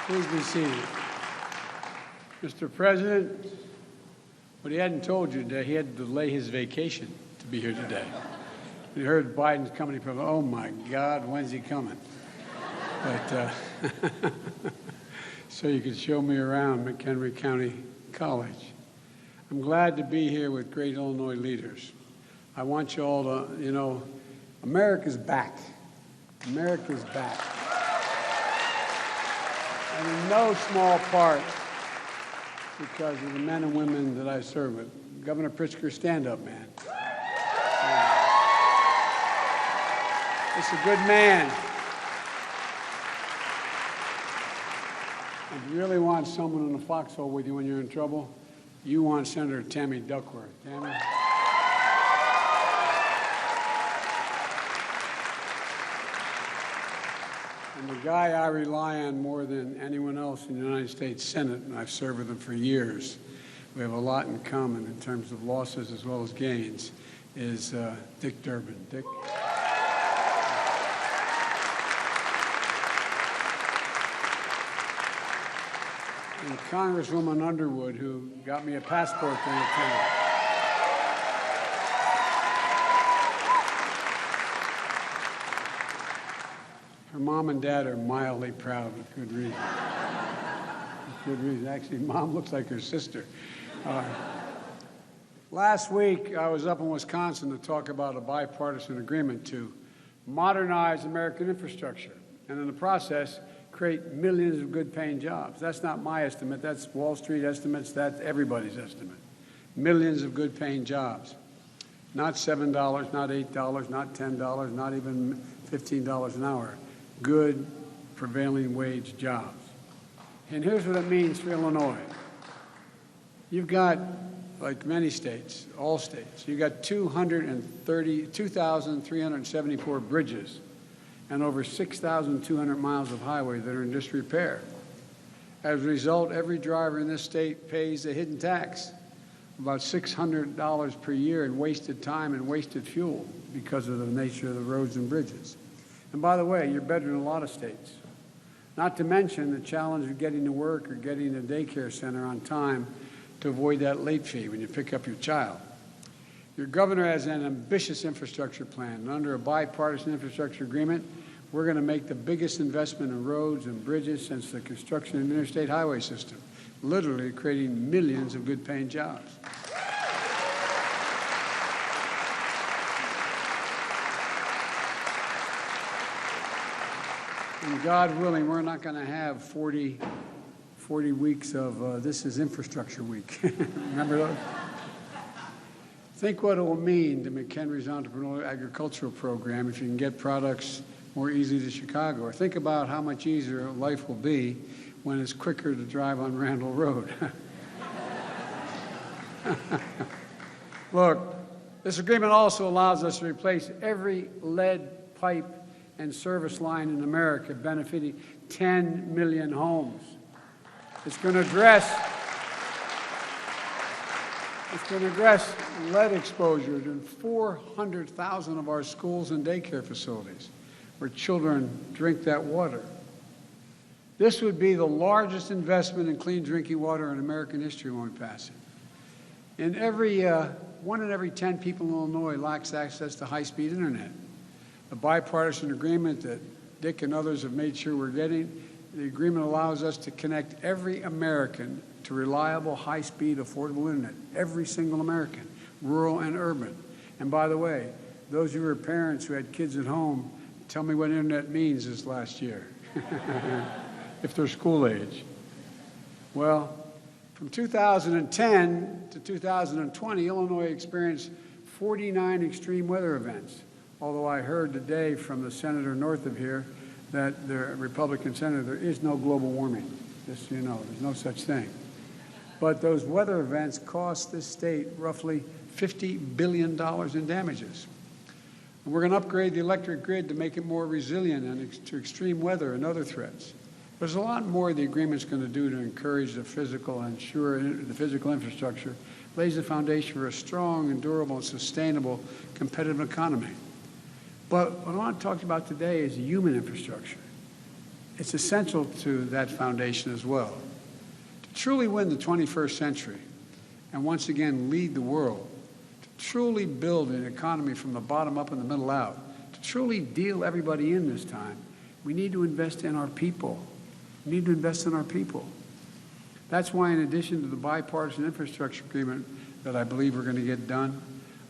Please be seated. Mr. President, what he hadn't told you today, he had to delay his vacation to be here today. We heard Biden's coming from, oh my God, when's he coming? But so you could show me around McHenry County College. I'm glad to be here with great Illinois leaders. I want you all to, America's back. America's back. And in no small part because of the men and women that I serve with. Governor Pritzker, stand up, man. He's a good man. If you really want someone in the foxhole with you when you're in trouble, you want Senator Tammy Duckworth. Tammy? And the guy I rely on more than anyone else in the United States Senate, and I've served with him for years, we have a lot in common in terms of losses as well as gains, is Dick Durbin. Dick? And Congresswoman Underwood, who got me a passport to the town. Her mom and dad are mildly proud with good reason. With good reason. Actually, Mom looks like her sister. Last week, I was up in Wisconsin to talk about a bipartisan agreement to modernize American infrastructure, and in the process, create millions of good-paying jobs. That's not my estimate. That's Wall Street estimates. That's everybody's estimate. Millions of good-paying jobs. Not $7, not $8, not $10, not even $15 an hour. Good, prevailing wage jobs. And here's what it means for Illinois. You've got, like many states, all states, you've got 2,374 bridges and over 6,200 miles of highway that are in disrepair. As a result, every driver in this state pays a hidden tax, about $600 per year in wasted time and wasted fuel because of the nature of the roads and bridges. And by the way, you're better than a lot of states. Not to mention the challenge of getting to work or getting to a daycare center on time to avoid that late fee when you pick up your child. Your governor has an ambitious infrastructure plan, and under a bipartisan infrastructure agreement, we're going to make the biggest investment in roads and bridges since the construction of the interstate highway system, literally creating millions of good-paying jobs. And God willing, we're not going to have 40 weeks of this is infrastructure week. Remember those? Think what it will mean to McHenry's entrepreneurial agricultural program if you can get products more easily to Chicago. Or think about how much easier life will be when it's quicker to drive on Randall Road. Look, this agreement also allows us to replace every lead pipe and service line in America, benefiting 10 million homes. It's going to address lead exposure in 400,000 of our schools and daycare facilities where children drink that water. This would be the largest investment in clean drinking water in American history when we pass it. And one in every 10 people in Illinois lacks access to high-speed internet. The bipartisan agreement that Dick and others have made sure we're getting, the agreement allows us to connect every American to reliable, high-speed, affordable internet. Every single American, rural and urban. And by the way, those of you who are parents who had kids at home, tell me what internet means this last year, if they're school age. Well, from 2010 to 2020, Illinois experienced 49 extreme weather events. Although I heard today from the senator north of here that the Republican senator, there is no global warming, just so you know, there's no such thing. But those weather events cost this state roughly $50 billion in damages. And we're going to upgrade the electric grid to make it more resilient to extreme weather and other threats. There's a lot more the agreement's going to do to encourage the physical and ensure the physical infrastructure lays the foundation for a strong and durable and sustainable competitive economy. But what I want to talk about today is human infrastructure. it's essential to that foundation as well. To truly win the 21st century and once again lead the world, to truly build an economy from the bottom up and the middle out, to truly deal everybody in this time, we need to invest in our people. We need to invest in our people. That's why, in addition to the bipartisan infrastructure agreement that I believe we're going to get done,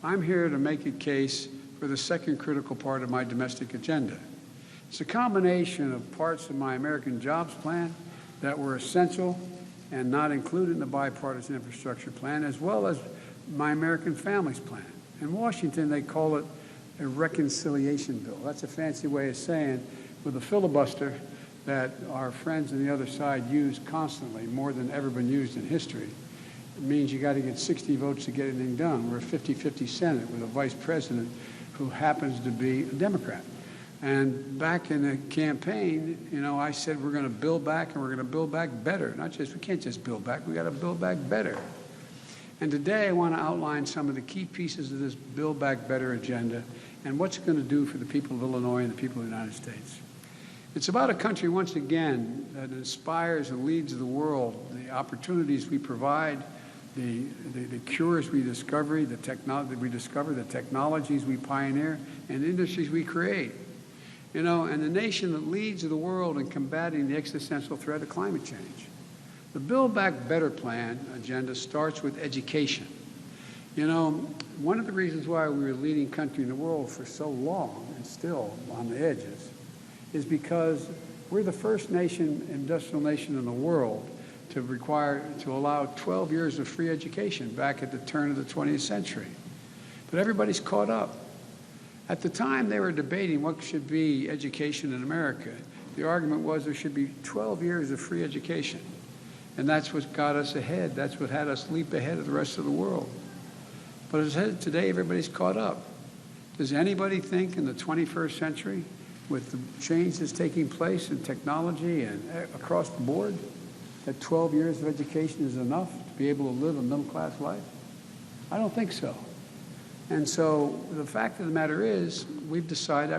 I'm here to make a case for the second critical part of my domestic agenda. It's a combination of parts of my American Jobs Plan that were essential and not included in the bipartisan infrastructure plan, as well as my American Families Plan. In Washington, they call it a reconciliation bill. That's a fancy way of saying, with a filibuster that our friends on the other side use constantly, more than ever been used in history. It means you got to get 60 votes to get anything done. We're a 50-50 Senate with a vice president who happens to be a Democrat. And back in the campaign, you know, I said we're going to build back, and we're going to build back better. We can't just build back, we got to build back better. And today I want to outline some of the key pieces of this Build Back Better agenda and what's it going to do for the people of Illinois and the people of the United States. It's about a country, once again, that inspires and leads the world, the opportunities we provide, the cures we discover, the technologies we pioneer, and the industries we create. You know, and the nation that leads the world in combating the existential threat of climate change. The Build Back Better plan agenda starts with education. You know, one of the reasons why we were a leading country in the world for so long and still on the edges is because we're the first industrial nation in the world to allow 12 years of free education back at the turn of the 20th century. But everybody's caught up. At the time they were debating what should be education in America, the argument was there should be 12 years of free education. And that's what got us ahead. That's what had us leap ahead of the rest of the world. But as I said, today everybody's caught up. Does anybody think in the 21st century, with the change that's taking place in technology and across the board, that 12 years of education is enough to be able to live a middle-class life? I don't think so. And so the fact of the matter is, I've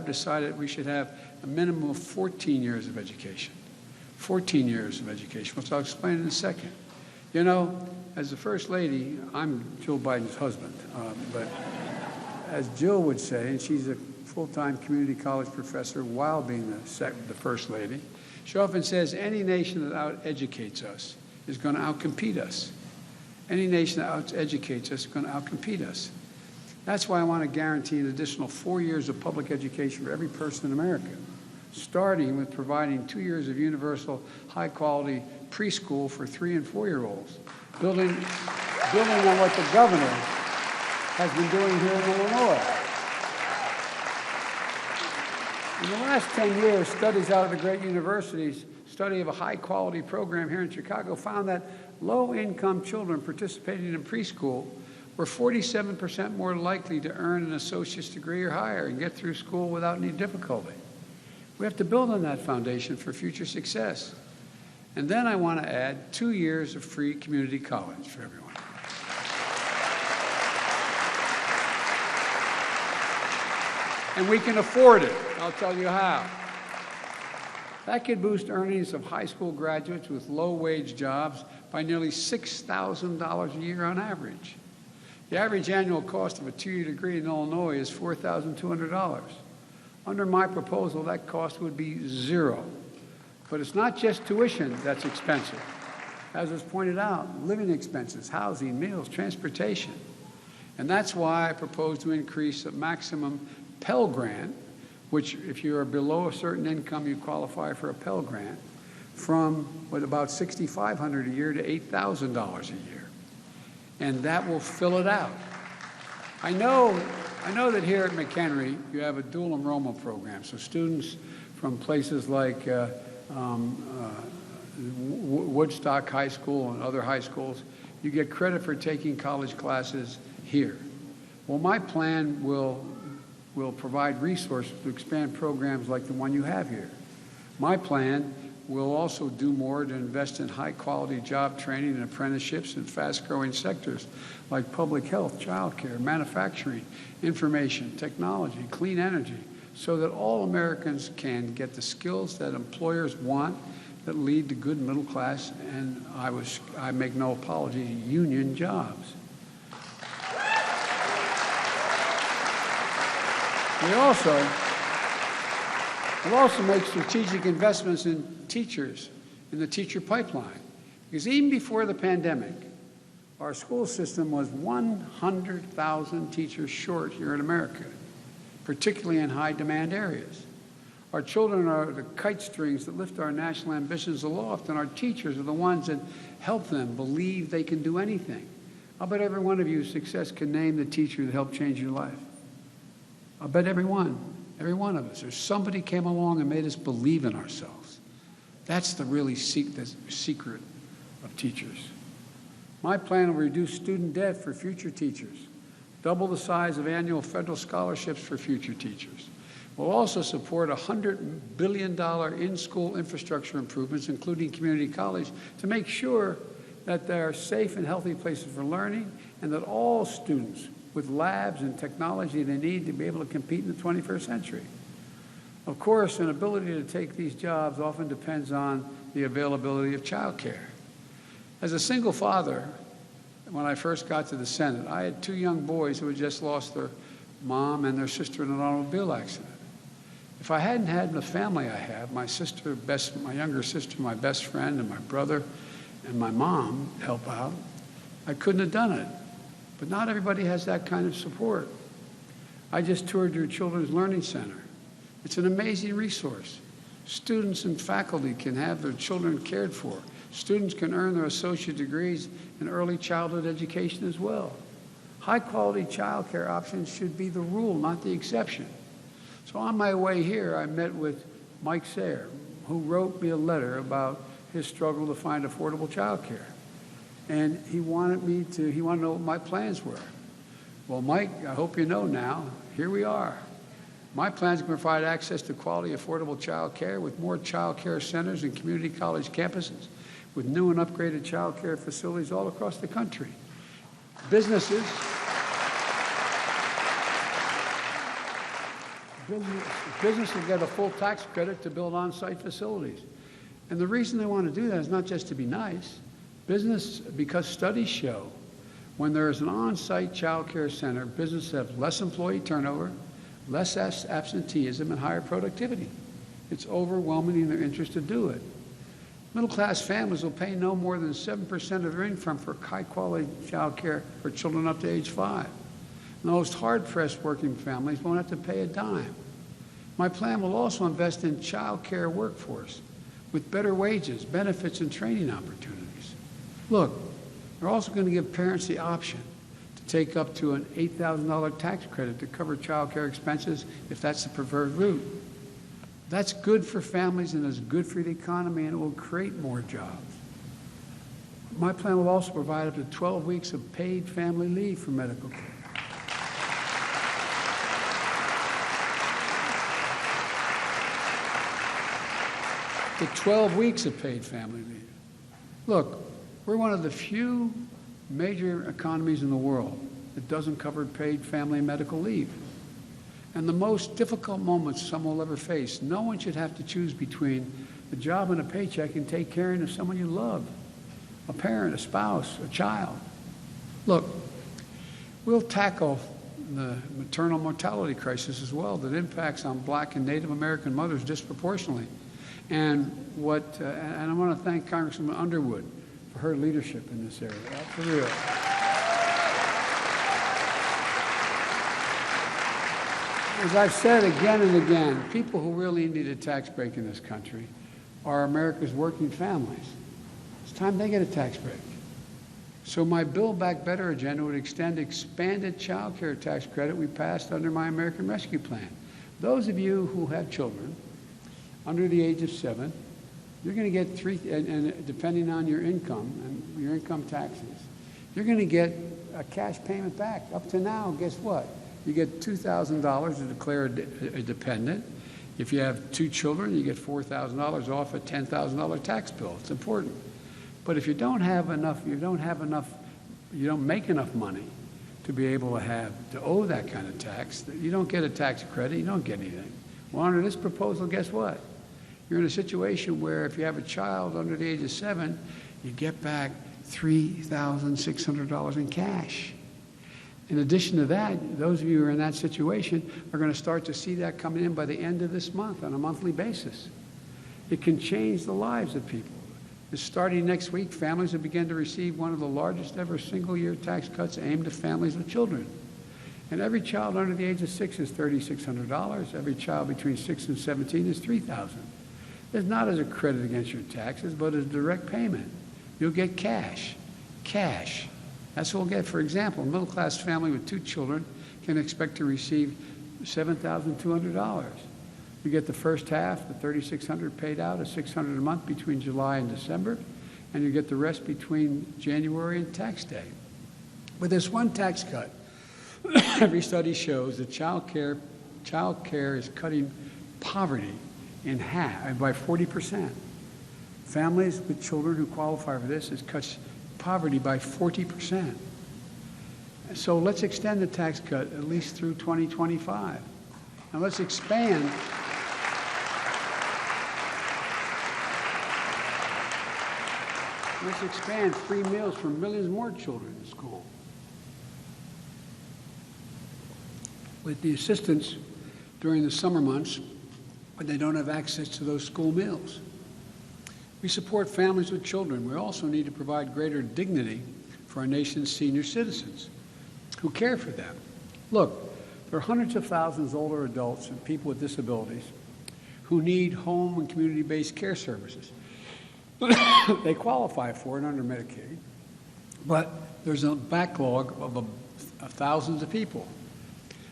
decided we should have a minimum of 14 years of education. 14 years of education, which I'll explain in a second. You know, as the First Lady, I'm Jill Biden's husband, but as Jill would say, and she's a full-time community college professor while being the First Lady, she often says any nation that out-educates us is going to out-compete us. Any nation that out-educates us is going to out-compete us. That's why I want to guarantee an additional 4 years of public education for every person in America, starting with providing 2 years of universal, high-quality preschool for 3- and 4-year-olds, building on what the governor has been doing here in Illinois. In the last 10 years, studies out of the great universities, study of a high-quality program here in Chicago, found that low-income children participating in preschool were 47% more likely to earn an associate's degree or higher and get through school without any difficulty. We have to build on that foundation for future success. And then I want to add 2 years of free community college for everyone. And we can afford it. I'll tell you how. That could boost earnings of high school graduates with low-wage jobs by nearly $6,000 a year on average. The average annual cost of a 2-year degree in Illinois is $4,200. Under my proposal, that cost would be zero. But it's not just tuition that's expensive. As was pointed out, living expenses, housing, meals, transportation. And that's why I propose to increase the maximum Pell Grant, which if you are below a certain income, you qualify for a Pell Grant, from about $6,500 a year to $8,000 a year. And that will fill it out. I know that here at McHenry, you have a dual enrollment program. So students from places like Woodstock High School and other high schools, you get credit for taking college classes here. Well, my plan will provide resources to expand programs like the one you have here. My plan will also do more to invest in high-quality job training and apprenticeships in fast-growing sectors like public health, childcare, manufacturing, information, technology, clean energy, so that all Americans can get the skills that employers want that lead to good middle class and, I make no apologies, union jobs. We'll also make strategic investments in teachers, in the teacher pipeline. Because even before the pandemic, our school system was 100,000 teachers short here in America, particularly in high-demand areas. Our children are the kite strings that lift our national ambitions aloft, and our teachers are the ones that help them believe they can do anything. I'll bet every one of you success can name the teacher that helped change your life. I'll bet every one of us. There's somebody came along and made us believe in ourselves. That's the really secret of teachers. My plan will reduce student debt for future teachers, double the size of annual federal scholarships for future teachers. We'll also support $100 billion in-school infrastructure improvements, including community college, to make sure that they are safe and healthy places for learning, and that all students with labs and technology they need to be able to compete in the 21st century. Of course, an ability to take these jobs often depends on the availability of childcare. As a single father, when I first got to the Senate, I had 2 young boys who had just lost their mom and their sister in an automobile accident. If I hadn't had the family I have, my younger sister, my best friend, and my brother, and my mom help out, I couldn't have done it. But not everybody has that kind of support. I just toured your Children's Learning Center. It's an amazing resource. Students and faculty can have their children cared for. Students can earn their associate degrees in early childhood education as well. High-quality child care options should be the rule, not the exception. So on my way here, I met with Mike Sayre, who wrote me a letter about his struggle to find affordable child care. And he wanted to know what my plans were. Well, Mike, I hope you know now, here we are. My plans can provide access to quality, affordable child care with more child care centers and community college campuses, with new and upgraded child care facilities all across the country. Businesses get a full tax credit to build on-site facilities. And the reason they want to do that is not just to be nice. Because studies show when there is an on-site child care center, businesses have less employee turnover, less absenteeism, and higher productivity. It's overwhelming in their interest to do it. Middle-class families will pay no more than 7% of their income for high-quality child care for children up to age 5. And those hard-pressed working families won't have to pay a dime. My plan will also invest in child care workforce with better wages, benefits, and training opportunities. Look, we're also going to give parents the option to take up to an $8,000 tax credit to cover child care expenses if that's the preferred route. That's good for families and it's good for the economy, and it will create more jobs. My plan will also provide up to 12 weeks of paid family leave for medical care. To 12 weeks of paid family leave. Look, we're one of the few major economies in the world that doesn't cover paid family and medical leave. And the most difficult moments someone will ever face, no one should have to choose between a job and a paycheck and take care of someone you love, a parent, a spouse, a child. Look, we'll tackle the maternal mortality crisis as well that impacts on Black and Native American mothers disproportionately. And I want to thank Congresswoman Underwood for her leadership in this area. For real. As I've said again and again, people who really need a tax break in this country are America's working families. It's time they get a tax break. So my Build Back Better agenda would extend expanded child care tax credit we passed under my American Rescue Plan. Those of you who have children under the age of 7, you're going to get and depending on your income and your income taxes, you're going to get a cash payment back. Up to now, guess what? You get $2,000 to declare a dependent. If you have 2 children, you get $4,000 off a $10,000 tax bill. It's important. But if you don't make enough money to be able to owe that kind of tax, you don't get a tax credit, you don't get anything. Well, under this proposal, guess what? You're in a situation where if you have a child under the age of 7, you get back $3,600 in cash. In addition to that, those of you who are in that situation are going to start to see that coming in by the end of this month on a monthly basis. It can change the lives of people. Starting next week, families will begin to receive one of the largest ever single-year tax cuts aimed at families with children. And every child under the age of 6 is $3,600. Every child between 6 and 17 is $3,000. It's not as a credit against your taxes, but as direct payment. You'll get cash. Cash. That's what we'll get. For example, a middle-class family with 2 children can expect to receive $7,200. You get the first half, the $3,600 paid out, at $600 a month between July and December, and you get the rest between January and tax day. With this one tax cut, every study shows that child care is cutting poverty in half by 40%. Families with children who qualify for this, it cuts poverty by 40%. So let's extend the tax cut at least through 2025. And let's expand free meals for millions more children in school. With the assistance during the summer months when they don't have access to those school meals. We support families with children. We also need to provide greater dignity for our nation's senior citizens who care for them. Look, there are hundreds of thousands of older adults and people with disabilities who need home and community-based care services. They qualify for it under Medicaid, but there's a backlog of thousands of people.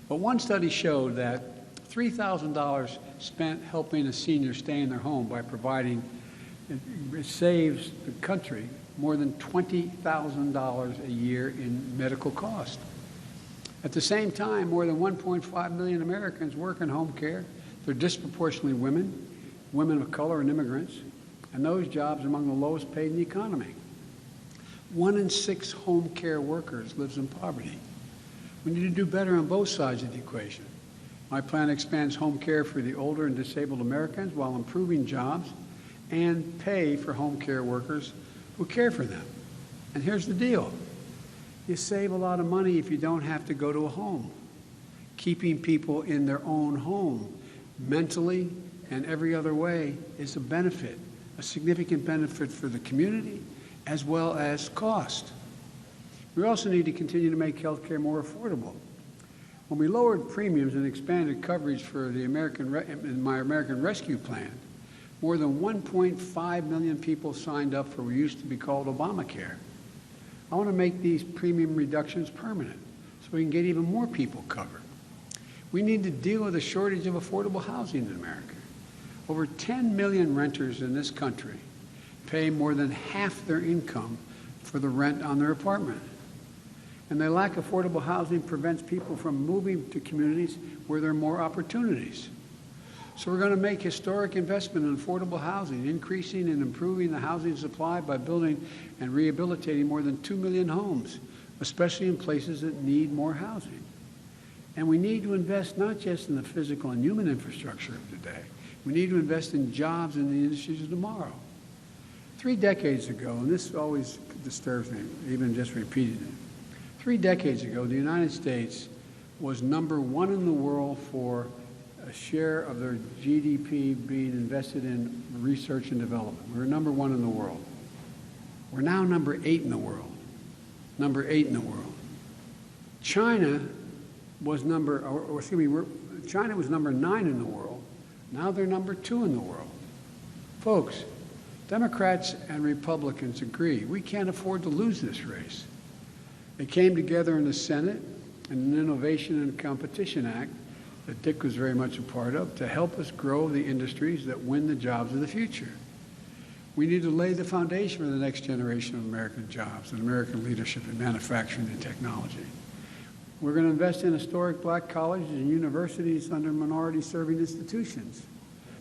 But one study showed that $3,000 spent helping a senior stay in their home by providing, it saves the country more than $20,000 a year in medical cost. At the same time, more than 1.5 million Americans work in home care. They're disproportionately women of color and immigrants, and those jobs are among the lowest paid in the economy. 1 in 6 home care workers lives in poverty. We need to do better on both sides of the equation. My plan expands home care for the older and disabled Americans while improving jobs and pay for home care workers who care for them. And here's the deal. You save a lot of money if you don't have to go to a home. Keeping people in their own home, mentally and every other way, is a benefit, a significant benefit for the community as well as cost. We also need to continue to make health care more affordable. When we lowered premiums and expanded coverage for the My American Rescue Plan, more than 1.5 million people signed up for what used to be called Obamacare. I want to make these premium reductions permanent so we can get even more people covered. We need to deal with the shortage of affordable housing in America. Over 10 million renters in this country pay more than half their income for the rent on their apartment. And the lack of affordable housing prevents people from moving to communities where there are more opportunities. So we're going to make historic investment in affordable housing, increasing and improving the housing supply by building and rehabilitating more than 2 million homes, especially in places that need more housing. And we need to invest not just in the physical and human infrastructure of today. We need to invest in jobs in the industries of tomorrow. 3 decades ago, and this always disturbs me, even just repeating it. 3 decades ago, the United States was #1 in the world for a share of their GDP being invested in research and development. We were #1 in the world. We're now #8 in the world. #8 in the world. China was China was #9 in the world. Now they're #2 in the world. Folks, Democrats and Republicans agree we can't afford to lose this race. They came together in the Senate in an Innovation and Competition Act that Dick was very much a part of to help us grow the industries that win the jobs of the future. We need to lay the foundation for the next generation of American jobs and American leadership in manufacturing and technology. We're going to invest in historic black colleges and universities under minority-serving institutions.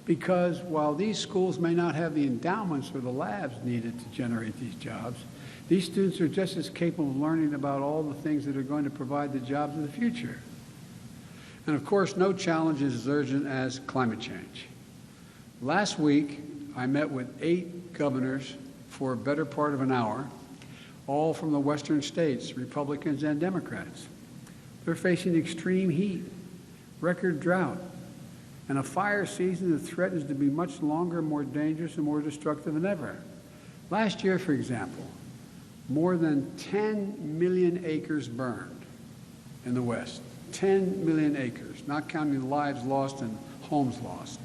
Because while these schools may not have the endowments or the labs needed to generate these jobs, these students are just as capable of learning about all the things that are going to provide the jobs of the future. And of course, no challenge is as urgent as climate change. Last week, I met with 8 governors for a better part of an hour, all from the western states, Republicans and Democrats. They're facing extreme heat, record drought, and a fire season that threatens to be much longer, more dangerous, and more destructive than ever. Last year, for example, more than 10 million acres burned in the West. 10 million acres, not counting the lives lost and homes lost.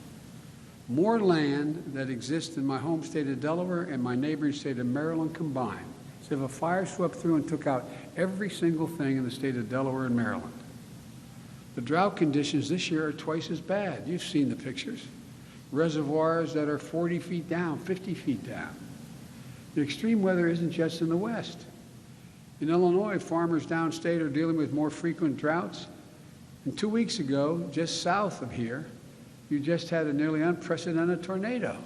More land that exists in my home state of Delaware and my neighboring state of Maryland combined. So if a fire swept through and took out every single thing in the state of Delaware and Maryland. The drought conditions this year are twice as bad. You've seen the pictures. Reservoirs that are 40 feet down, 50 feet down. The extreme weather isn't just in the West. In Illinois, farmers downstate are dealing with more frequent droughts. And 2 weeks ago, just south of here, you just had a nearly unprecedented tornado.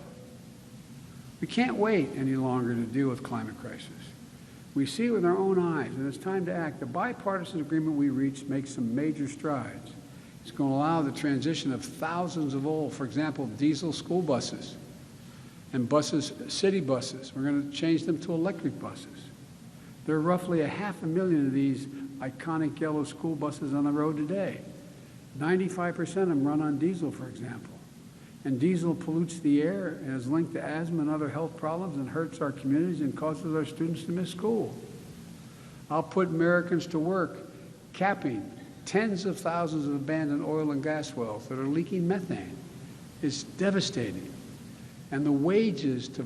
We can't wait any longer to deal with climate crisis. We see it with our own eyes, and it's time to act. The bipartisan agreement we reached makes some major strides. It's going to allow the transition of thousands of old, for example, diesel school buses and buses, city buses. We're going to change them to electric buses. There are roughly 500,000 of these iconic yellow school buses on the road today. 95% of them run on diesel, for example. And diesel pollutes the air and is linked to asthma and other health problems and hurts our communities and causes our students to miss school. I'll put Americans to work capping tens of thousands of abandoned oil and gas wells that are leaking methane. It's devastating. And the wages to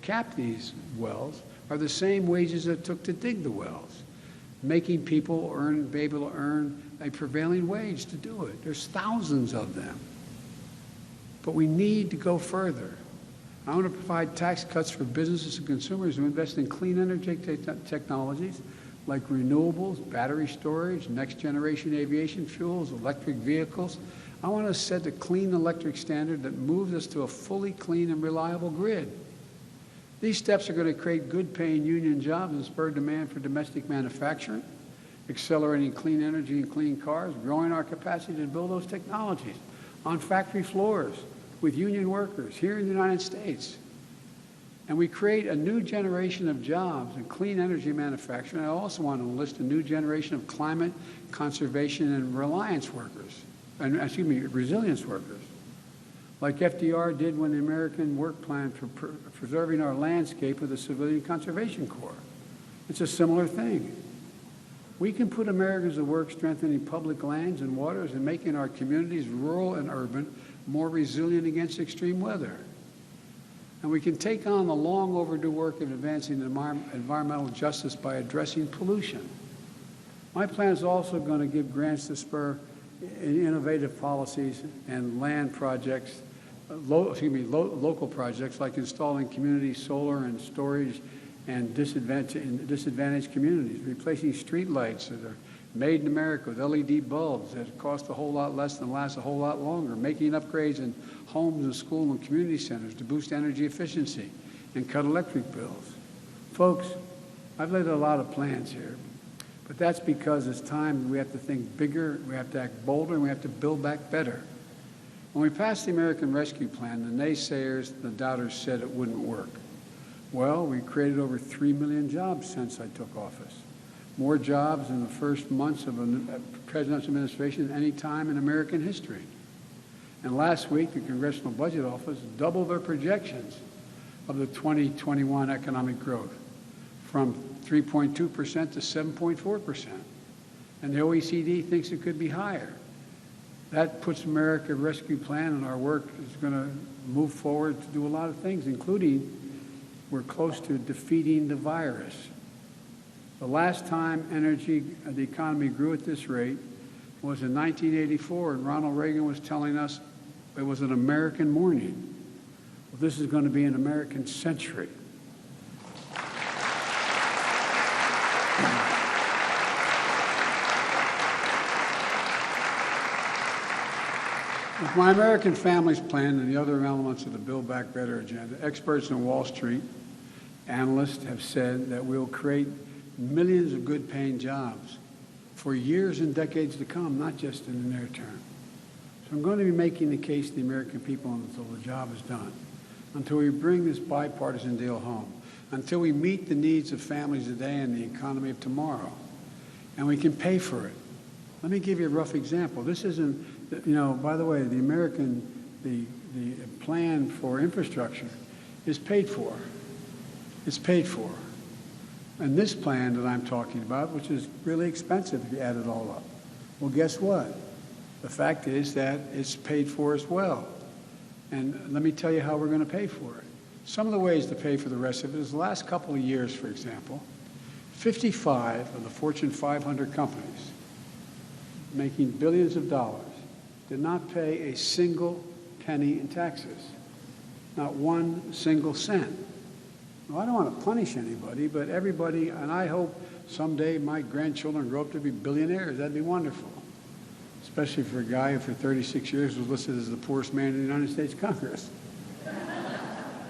cap these wells are the same wages it took to dig the wells, making people be able to earn a prevailing wage to do it. There's thousands of them. But we need to go further. I want to provide tax cuts for businesses and consumers who invest in clean energy technologies like renewables, battery storage, next-generation aviation fuels, electric vehicles. I want to set a clean electric standard that moves us to a fully clean and reliable grid. These steps are going to create good-paying union jobs and spur demand for domestic manufacturing, accelerating clean energy and clean cars, growing our capacity to build those technologies on factory floors with union workers here in the United States. And we create a new generation of jobs in clean energy manufacturing. I also want to enlist a new generation of climate conservation and resilience workers, like FDR did when the American Work Plan for preserving our landscape with the Civilian Conservation Corps. It's a similar thing. We can put Americans to work strengthening public lands and waters and making our communities, rural and urban, more resilient against extreme weather. And we can take on the long overdue work of advancing environmental justice by addressing pollution. My plan is also going to give grants to spur innovative policies and land projects, local projects like installing community solar and storage and disadvantaged communities, replacing street lights that are made in America with LED bulbs that cost a whole lot less and last a whole lot longer, making upgrades in homes and school and community centers to boost energy efficiency and cut electric bills. Folks, I've laid a lot of plans here, but that's because it's time we have to think bigger, we have to act bolder, and we have to build back better. When we passed the American Rescue Plan, the naysayers, the doubters said it wouldn't work. Well, we created over 3 million jobs since I took office. More jobs in the first months of a president's administration than any time in American history. And last week, the Congressional Budget Office doubled their projections of the 2021 economic growth from 3.2% to 7.4%. And the OECD thinks it could be higher. That puts America Rescue Plan and our work is going to move forward to do a lot of things, including we're close to defeating the virus. The last time the economy grew at this rate was in 1984, and Ronald Reagan was telling us it was an American morning. Well, this is going to be an American century. With my American Families Plan and the other elements of the Build Back Better agenda, experts on Wall Street, analysts have said that we'll create millions of good-paying jobs for years and decades to come, not just in the near term. So I'm going to be making the case to the American people until the job is done, until we bring this bipartisan deal home, until we meet the needs of families today and the economy of tomorrow, and we can pay for it. Let me give you a rough example. This isn't, you know, by the way, the plan for infrastructure is paid for. It's paid for. And this plan that I'm talking about, which is really expensive if you add it all up, well, guess what? The fact is that it's paid for as well. And let me tell you how we're going to pay for it. Some of the ways to pay for the rest of it is the last couple of years, for example, 55 of the Fortune 500 companies making billions of dollars did not pay a single penny in taxes, not one single cent. Well, I don't want to punish anybody, but everybody, and I hope someday my grandchildren grow up to be billionaires. That'd be wonderful, especially for a guy who for 36 years was listed as the poorest man in the United States Congress.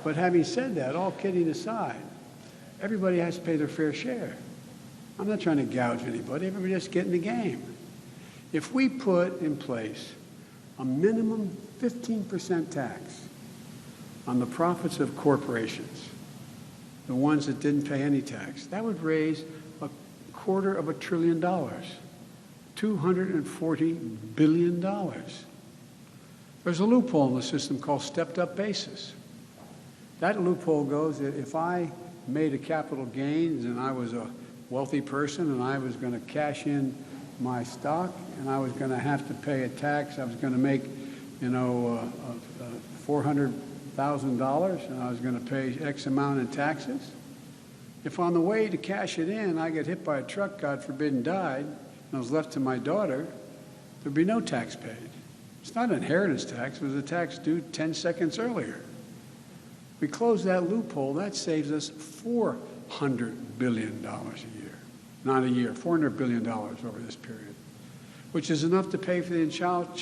But having said that, all kidding aside, everybody has to pay their fair share. I'm not trying to gouge anybody. Everybody has to get in the game. If we put in place a minimum 15% tax on the profits of corporations, the ones that didn't pay any tax, that would raise $250 billion, $240 billion. There's a loophole in the system called stepped-up basis. That loophole goes that if I made a capital gains and I was a wealthy person and I was going to cash in my stock and I was going to have to pay a tax, I was going to make, you know, $400,000 and I was going to pay X amount in taxes. If on the way to cash it in, I get hit by a truck, God forbid, and died, and I was left to my daughter, there'd be no tax paid. It's not an inheritance tax. It was a tax due 10 seconds earlier. We close that loophole, that saves us $400 billion a year. Not a year, $400 billion over this period, which is enough to pay for the child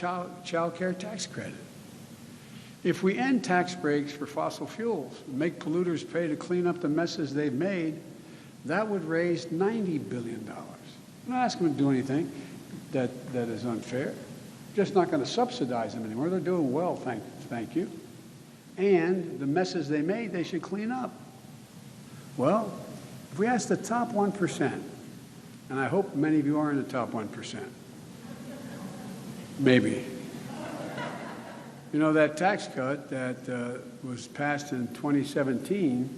care tax credit. If we end tax breaks for fossil fuels and make polluters pay to clean up the messes they've made, that would raise $90 billion. I'm not asking them to do anything that is unfair. Just not going to subsidize them anymore. They're doing well, thank you. And the messes they made, they should clean up. Well, if we ask the top 1%, and I hope many of you are in the top 1%, maybe. You know, that tax cut that was passed in 2017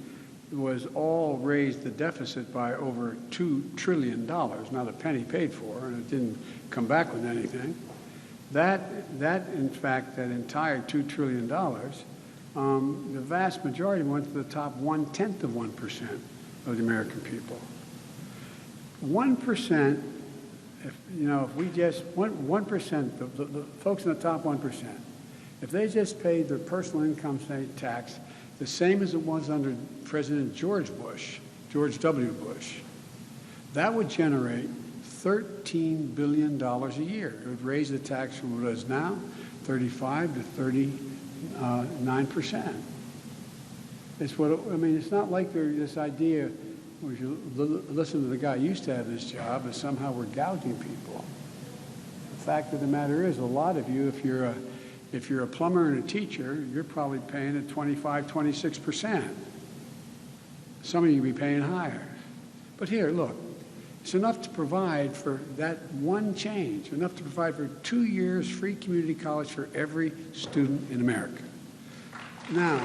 was all raised the deficit by over $2 trillion, not a penny paid for, and it didn't come back with anything. That in fact, that entire $2 trillion, the vast majority went to the top 1/10 of 1% of the American people. 1%, if we just, 1%, the folks in the top 1%, if they just paid their personal income tax the same as it was under President George W. Bush, that would generate $13 billion a year. It would raise the tax from what it is now, 35 to 39%. It's what, it's not like this idea, if you listen to the guy who used to have this job, is somehow we're gouging people. The fact of the matter is, a lot of you, if you're a plumber and a teacher, you're probably paying at 25, 26%. Some of you will be paying higher. But here, look, it's enough to provide for that one change, enough to provide for 2 years free community college for every student in America. Now,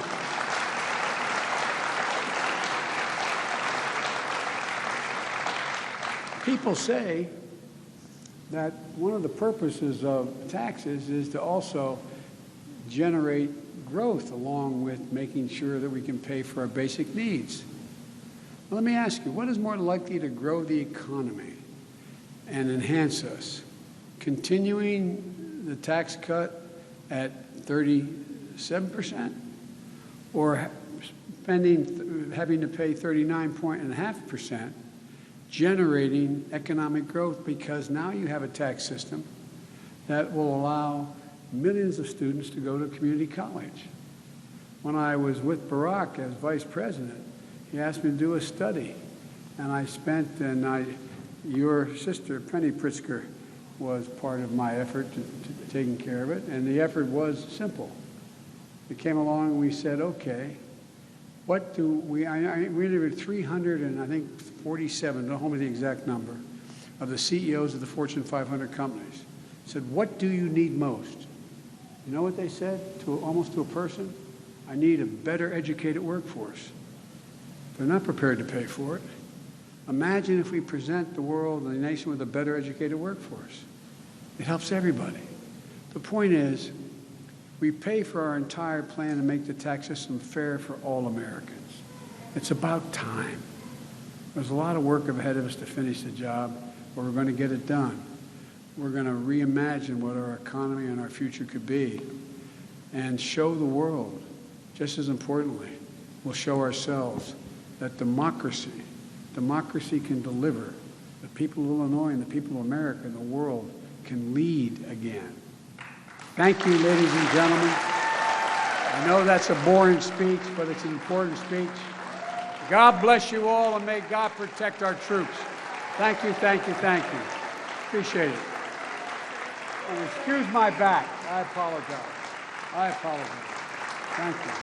people say that one of the purposes of taxes is to also generate growth along with making sure that we can pay for our basic needs. Well, let me ask you, what is more likely to grow the economy and enhance us? Continuing the tax cut at 37% or having to pay 39.5%, generating economic growth because now you have a tax system that will allow millions of students to go to community college. When I was with Barack as vice president, he asked me to do a study, and I Your sister, Penny Pritzker, was part of my effort to taking care of it, and the effort was simple. We came along and we said, okay, what do we interviewed 347, don't hold me the exact number, of the CEOs of the Fortune 500 companies. Said, what do you need most? You know what they said, almost to a person? I need a better educated workforce. They're not prepared to pay for it. Imagine if we present the world and the nation with a better educated workforce. It helps everybody. The point is, we pay for our entire plan to make the tax system fair for all Americans. It's about time. There's a lot of work ahead of us to finish the job, but we're going to get it done. We're going to reimagine what our economy and our future could be and show the world, just as importantly, we'll show ourselves that democracy can deliver. The people of Illinois and the people of America and the world can lead again. Thank you, ladies and gentlemen. I know that's a boring speech, but it's an important speech. God bless you all, and may God protect our troops. Thank you, thank you, thank you. Appreciate it. And excuse my back. I apologize. Thank you.